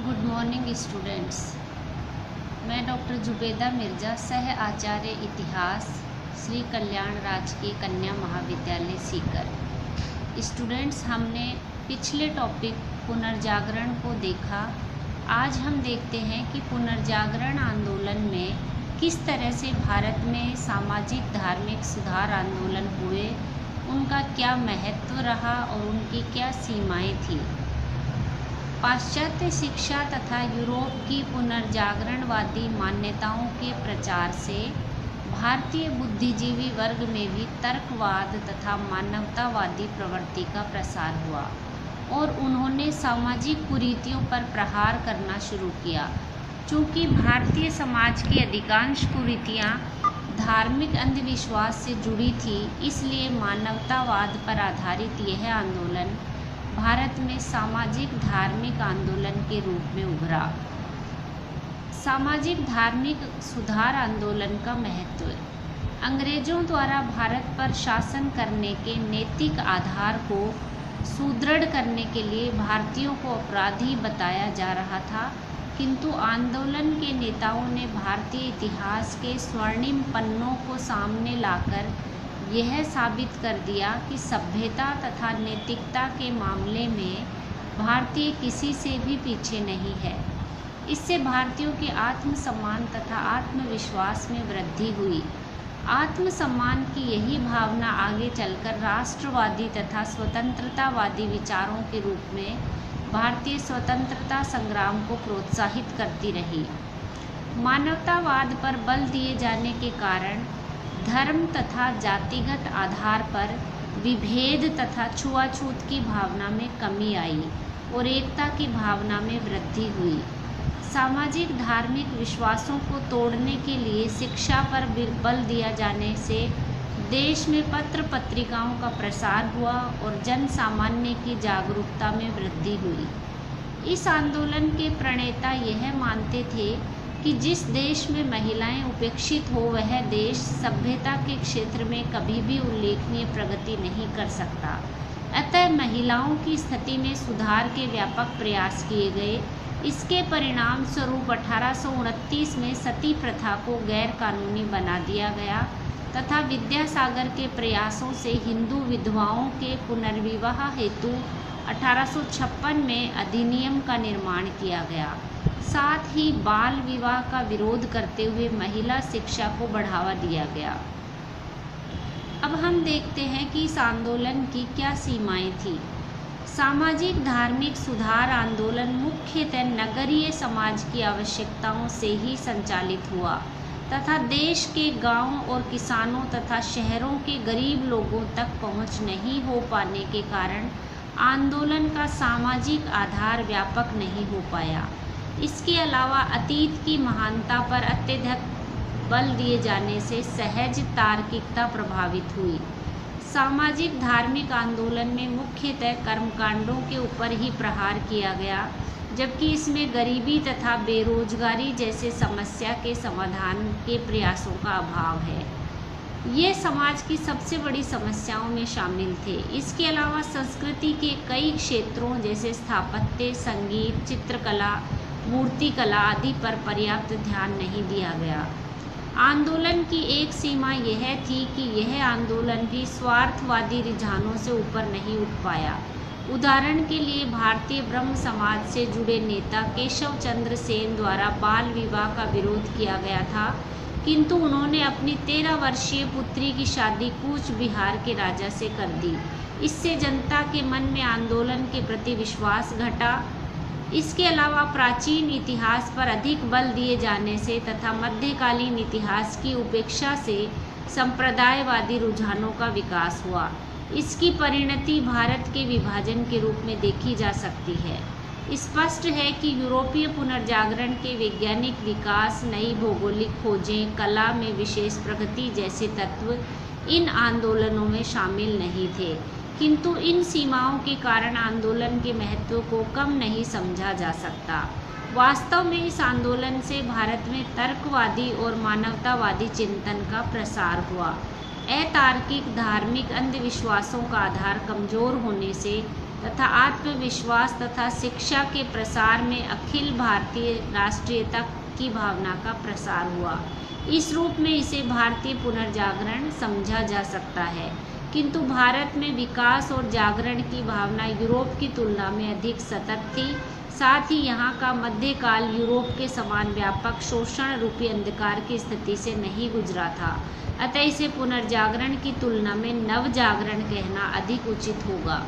Good morning students. मैं doctor Zubeda Mirza, सह आचार्य इतिहास, श्री कल्याण राजकीय कन्या महाविद्यालय सीकर। स्टूडेंट्स, हमने पिछले टॉपिक पुनर्जागरण को देखा। आज हम देखते हैं कि पुनर्जागरण आंदोलन में किस तरह से भारत में सामाजिक धार्मिक सुधार आंदोलन हुए, उनका क्या महत्व रहा और उनकी क्या सीमाएं थीं। पाश्चात्य शिक्षा तथा यूरोप की पुनर्जागरणवादी मान्यताओं के प्रचार से भारतीय बुद्धिजीवी वर्ग में भी तर्कवाद तथा मानवतावादी प्रवृत्ति का प्रसार हुआ और उन्होंने सामाजिक कुरीतियों पर प्रहार करना शुरू किया। चूँकि भारतीय समाज की अधिकांश कुरीतियाँ धार्मिक अंधविश्वास से जुड़ी थी, इसलिए मानवतावाद पर आधारित यह आंदोलन भारत में सामाजिक धार्मिक आंदोलन के रूप में उभरा। सामाजिक धार्मिक सुधार आंदोलन का महत्व। अंग्रेजों द्वारा भारत पर शासन करने के नैतिक आधार को सुदृढ़ करने के लिए भारतीयों को अपराधी बताया जा रहा था, किंतु आंदोलन के नेताओं ने भारतीय इतिहास के स्वर्णिम पन्नों को सामने लाकर यह साबित कर दिया कि सभ्यता तथा नैतिकता के मामले में भारतीय किसी से भी पीछे नहीं है। इससे भारतीयों के आत्मसम्मान तथा आत्मविश्वास में वृद्धि हुई। आत्मसम्मान की यही भावना आगे चलकर राष्ट्रवादी तथा स्वतंत्रतावादी विचारों के रूप में भारतीय स्वतंत्रता संग्राम को प्रोत्साहित करती रही। मानवतावाद पर बल दिए जाने के कारण धर्म तथा जातिगत आधार पर विभेद तथा छुआछूत की भावना में कमी आई और एकता की भावना में वृद्धि हुई। सामाजिक धार्मिक विश्वासों को तोड़ने के लिए शिक्षा पर बल दिया जाने से देश में पत्र पत्रिकाओं का प्रसार हुआ और जन सामान्य की जागरूकता में वृद्धि हुई। इस आंदोलन के प्रणेता यह मानते थे कि जिस देश में महिलाएं उपेक्षित हो, वह देश सभ्यता के क्षेत्र में कभी भी उल्लेखनीय प्रगति नहीं कर सकता। अतः महिलाओं की स्थिति में सुधार के व्यापक प्रयास किए गए। इसके परिणाम स्वरूप 1829 में सती प्रथा को गैर कानूनी बना दिया गया तथा विद्यासागर के प्रयासों से हिंदू विधवाओं के पुनर्विवाह हेतु 1856 में अधिनियम का निर्माण किया गया। साथ ही बाल विवाह का विरोध करते हुए महिला शिक्षा को बढ़ावा दिया गया। अब हम देखते हैं कि इस आंदोलन की क्या सीमाएं थीं। सामाजिक धार्मिक सुधार आंदोलन मुख्यतः नगरीय समाज की आवश्यकताओं से ही संचालित हुआ तथा देश के गांवों और किसानों तथा शहरों के गरीब लोगों तक पहुंच नहीं हो पाने के कारण आंदोलन का सामाजिक आधार व्यापक नहीं हो पाया। इसके अलावा अतीत की महानता पर अत्यधिक बल दिए जाने से सहज तार्किकता प्रभावित हुई। सामाजिक धार्मिक आंदोलन में मुख्यतः कर्मकांडों के ऊपर ही प्रहार किया गया, जबकि इसमें गरीबी तथा बेरोजगारी जैसे समस्या के समाधान के प्रयासों का अभाव है। ये समाज की सबसे बड़ी समस्याओं में शामिल थे। इसके अलावा संस्कृति के कई क्षेत्रों जैसे स्थापत्य, संगीत, चित्रकला, मूर्तिकला आदि पर पर्याप्त ध्यान नहीं दिया गया। आंदोलन की एक सीमा यह थी कि यह आंदोलन भी स्वार्थवादी रुझानों से ऊपर नहीं उठ पाया। उदाहरण के लिए भारतीय ब्रह्म समाज से जुड़े नेता केशव चंद्र सेन द्वारा बाल विवाह का विरोध किया गया था, किंतु उन्होंने अपनी 13 वर्षीय पुत्री की शादी कूच बिहार के राजा से कर दी। इससे जनता के मन में आंदोलन के प्रति विश्वास घटा। इसके अलावा प्राचीन इतिहास पर अधिक बल दिए जाने से तथा मध्यकालीन इतिहास की उपेक्षा से संप्रदायवादी रुझानों का विकास हुआ। इसकी परिणति भारत के विभाजन के रूप में देखी जा सकती है। स्पष्ट है कि यूरोपीय पुनर्जागरण के वैज्ञानिक विकास, नई भौगोलिक खोजें, कला में विशेष प्रगति जैसे तत्व इन आंदोलनों में शामिल नहीं थे, किंतु इन सीमाओं के कारण आंदोलन के महत्व को कम नहीं समझा जा सकता। वास्तव में इस आंदोलन से भारत में तर्कवादी और मानवतावादी चिंतन का प्रसार हुआ। अतार्किक धार्मिक अंधविश्वासों का आधार कमजोर होने से तथा आत्मविश्वास तथा शिक्षा के प्रसार में अखिल भारतीय राष्ट्रीयता की भावना का प्रसार हुआ। इस रूप में इसे भारतीय पुनर्जागरण समझा जा सकता है। किंतु भारत में विकास और जागरण की भावना यूरोप की तुलना में अधिक सतत थी। साथ ही यहाँ का मध्यकाल यूरोप के समान व्यापक शोषण रूपी अंधकार की स्थिति से नहीं गुजरा था। अतः इसे पुनर्जागरण की तुलना में नवजागरण कहना अधिक उचित होगा।